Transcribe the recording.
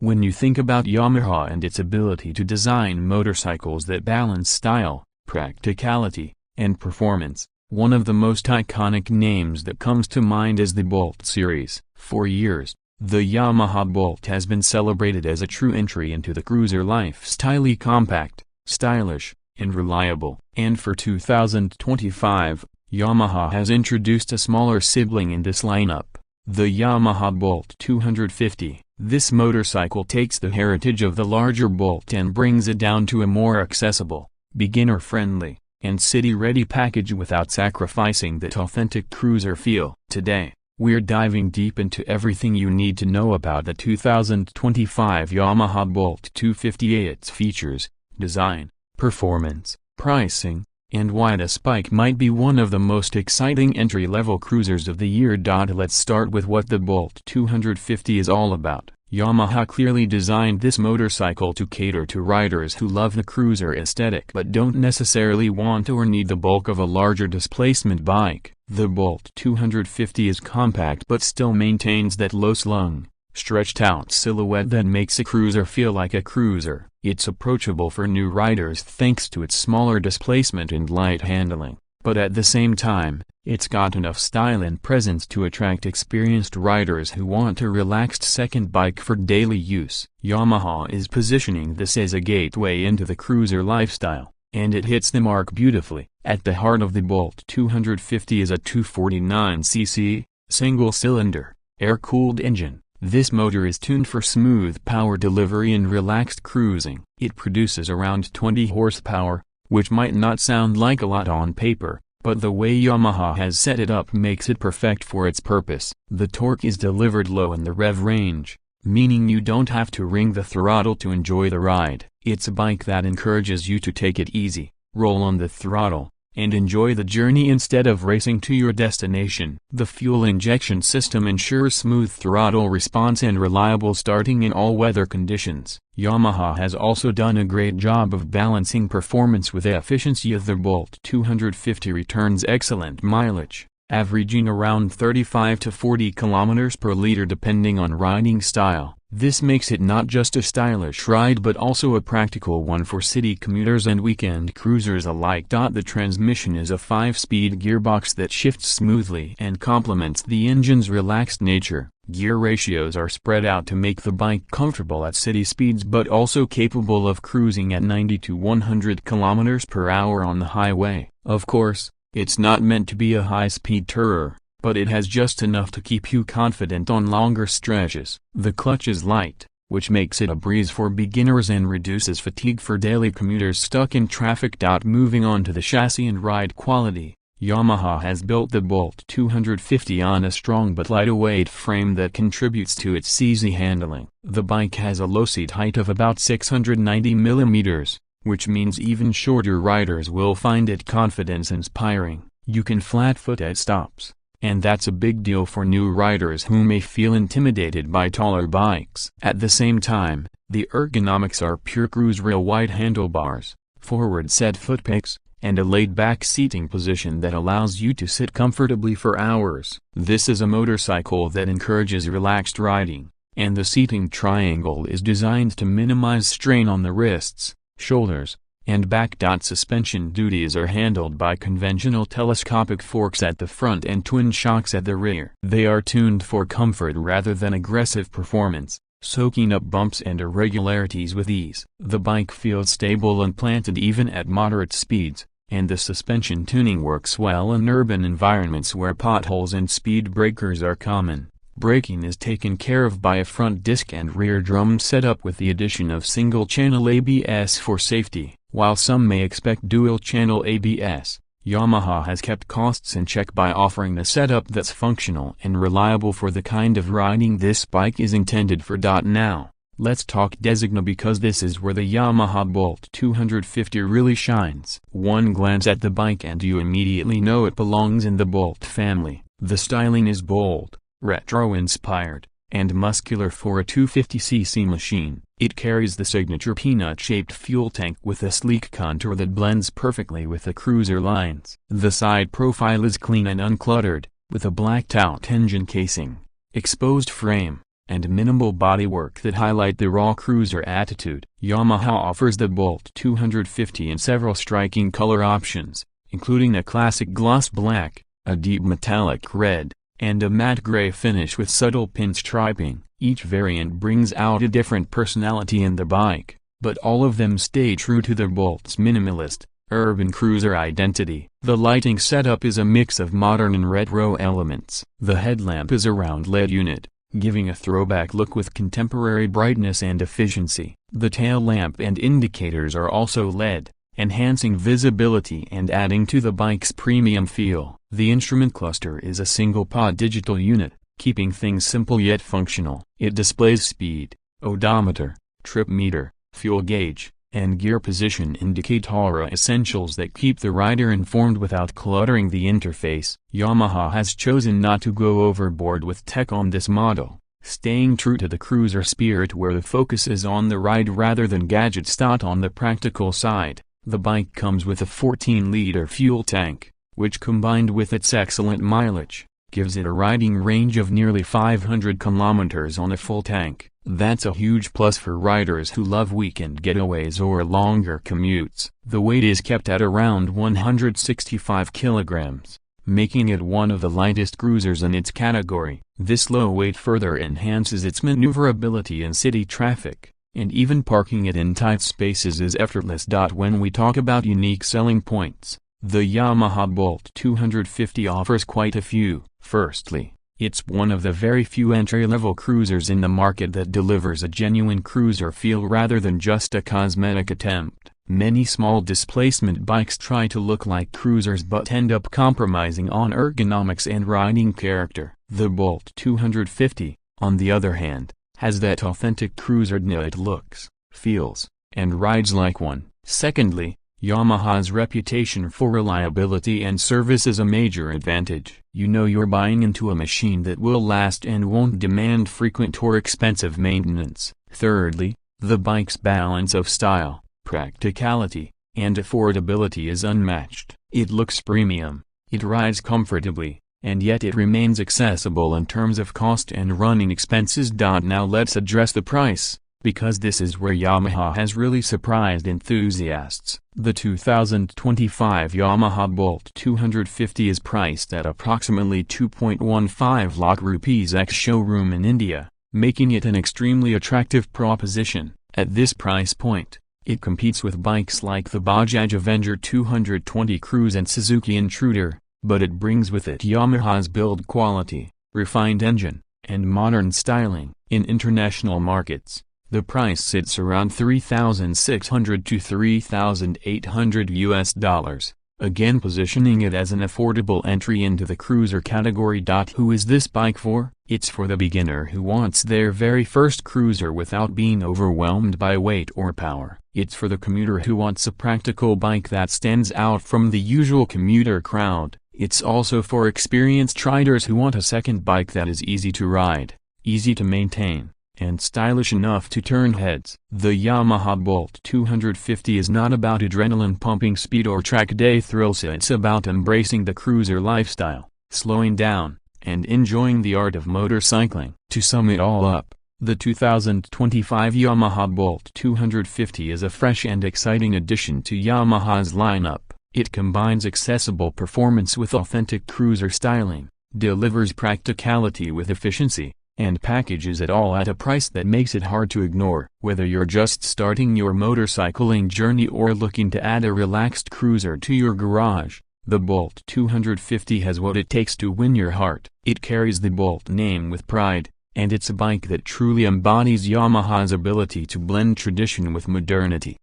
When you think about Yamaha and its ability to design motorcycles that balance style, practicality, and performance, one of the most iconic names that comes to mind is the Bolt series. For years, the Yamaha Bolt has been celebrated as a true entry into the cruiser lifestyle, compact, stylish, and reliable. And for 2025, Yamaha has introduced a smaller sibling in this lineup, the Yamaha Bolt 250. This motorcycle takes the heritage of the larger Bolt and brings it down to a more accessible, beginner-friendly, and city-ready package without sacrificing that authentic cruiser feel. Today, we're diving deep into everything you need to know about the 2025 Yamaha Bolt 250, its features, design, performance, pricing, and why this bike might be one of the most exciting entry-level cruisers of the year. Let's start with what the Bolt 250 is all about. Yamaha clearly designed this motorcycle to cater to riders who love the cruiser aesthetic but don't necessarily want or need the bulk of a larger displacement bike. The Bolt 250 is compact but still maintains that low-slung, stretched-out silhouette that makes a cruiser feel like a cruiser. It's approachable for new riders thanks to its smaller displacement and light handling, but at the same time, it's got enough style and presence to attract experienced riders who want a relaxed second bike for daily use. Yamaha is positioning this as a gateway into the cruiser lifestyle, and it hits the mark beautifully. At the heart of the Bolt 250 is a 249cc, single-cylinder, air-cooled engine. This motor is tuned for smooth power delivery and relaxed cruising. It produces around 20 horsepower, which might not sound like a lot on paper, but the way Yamaha has set it up makes it perfect for its purpose. The torque is delivered low in the rev range, meaning you don't have to wring the throttle to enjoy the ride. It's a bike that encourages you to take it easy, roll on the throttle, and enjoy the journey instead of racing to your destination. The fuel injection system ensures smooth throttle response and reliable starting in all weather conditions. Yamaha has also done a great job of balancing performance with efficiency. The Bolt 250 returns excellent mileage, averaging around 35 to 40 km per liter depending on riding style. This makes it not just a stylish ride but also a practical one for city commuters and weekend cruisers alike. The transmission is a 5-speed gearbox that shifts smoothly and complements the engine's relaxed nature. Gear ratios are spread out to make the bike comfortable at city speeds but also capable of cruising at 90 to 100 km per hour on the highway. Of course, it's not meant to be a high-speed tourer, but it has just enough to keep you confident on longer stretches. The clutch is light, which makes it a breeze for beginners and reduces fatigue for daily commuters stuck in traffic. Moving on to the chassis and ride quality, Yamaha has built the Bolt 250 on a strong but lightweight frame that contributes to its easy handling. The bike has a low seat height of about 690 mm, which means even shorter riders will find it confidence-inspiring. You can flat-foot at stops, and that's a big deal for new riders who may feel intimidated by taller bikes. At the same time, the ergonomics are pure cruise rail wide handlebars, forward-set footpegs, and a laid-back seating position that allows you to sit comfortably for hours. This is a motorcycle that encourages relaxed riding, and the seating triangle is designed to minimize strain on the wrists, shoulders, and back. Suspension duties are handled by conventional telescopic forks at the front and twin shocks at the rear. They are tuned for comfort rather than aggressive performance, soaking up bumps and irregularities with ease. The bike feels stable and planted even at moderate speeds, and the suspension tuning works well in urban environments where potholes and speed breakers are common. Braking is taken care of by a front disc and rear drum setup with the addition of single-channel ABS for safety. While some may expect dual-channel ABS, Yamaha has kept costs in check by offering a setup that's functional and reliable for the kind of riding this bike is intended for. Now, let's talk design because this is where the Yamaha Bolt 250 really shines. One glance at the bike and you immediately know it belongs in the Bolt family. The styling is bold, retro-inspired, and muscular for a 250cc machine. It carries the signature peanut-shaped fuel tank with a sleek contour that blends perfectly with the cruiser lines. The side profile is clean and uncluttered, with a blacked-out engine casing, exposed frame, and minimal bodywork that highlight the raw cruiser attitude. Yamaha offers the Bolt 250 in several striking color options, including a classic gloss black, a deep metallic red, and a matte gray finish with subtle pinstriping. Each variant brings out a different personality in the bike, but all of them stay true to the Bolt's minimalist, urban cruiser identity. The lighting setup is a mix of modern and retro elements. The headlamp is a round LED unit, giving a throwback look with contemporary brightness and efficiency. The tail lamp and indicators are also LED, enhancing visibility and adding to the bike's premium feel. The instrument cluster is a single-pod digital unit, keeping things simple yet functional. It displays speed, odometer, trip meter, fuel gauge, and gear position indicator, essentials that keep the rider informed without cluttering the interface. Yamaha has chosen not to go overboard with tech on this model, staying true to the cruiser spirit where the focus is on the ride rather than gadgets. On the practical side, the bike comes with a 14-liter fuel tank, which combined with its excellent mileage, gives it a riding range of nearly 500 kilometers on a full tank. That's a huge plus for riders who love weekend getaways or longer commutes. The weight is kept at around 165 kilograms, making it one of the lightest cruisers in its category. This low weight further enhances its maneuverability in city traffic, and even parking it in tight spaces is effortless. When we talk about unique selling points, the Yamaha Bolt 250 offers quite a few. Firstly, it's one of the very few entry-level cruisers in the market that delivers a genuine cruiser feel rather than just a cosmetic attempt. Many small displacement bikes try to look like cruisers but end up compromising on ergonomics and riding character. The Bolt 250, on the other hand, has that authentic cruiser. It looks, feels, and rides like one. Secondly, Yamaha's reputation for reliability and service is a major advantage. You know you're buying into a machine that will last and won't demand frequent or expensive maintenance. Thirdly, the bike's balance of style, practicality, and affordability is unmatched. It looks premium, it rides comfortably, and yet it remains accessible in terms of cost and running expenses. Now let's address the price, because this is where Yamaha has really surprised enthusiasts. The 2025 Yamaha Bolt 250 is priced at approximately 2.15 lakh rupees ex-showroom in India, making it an extremely attractive proposition. At this price point, it competes with bikes like the Bajaj Avenger 220 Cruise and Suzuki Intruder, but it brings with it Yamaha's build quality, refined engine, and modern styling. In international markets, the price sits around $3,600 to $3,800, again positioning it as an affordable entry into the cruiser category. Who is this bike for? It's for the beginner who wants their very first cruiser without being overwhelmed by weight or power. It's for the commuter who wants a practical bike that stands out from the usual commuter crowd. It's also for experienced riders who want a second bike that is easy to ride, easy to maintain, and stylish enough to turn heads. The Yamaha Bolt 250 is not about adrenaline-pumping speed or track day thrills. It's about embracing the cruiser lifestyle, slowing down, and enjoying the art of motorcycling. To sum it all up, the 2025 Yamaha Bolt 250 is a fresh and exciting addition to Yamaha's lineup. It combines accessible performance with authentic cruiser styling, delivers practicality with efficiency, and packages it all at a price that makes it hard to ignore. Whether you're just starting your motorcycling journey or looking to add a relaxed cruiser to your garage, the Bolt 250 has what it takes to win your heart. It carries the Bolt name with pride, and it's a bike that truly embodies Yamaha's ability to blend tradition with modernity.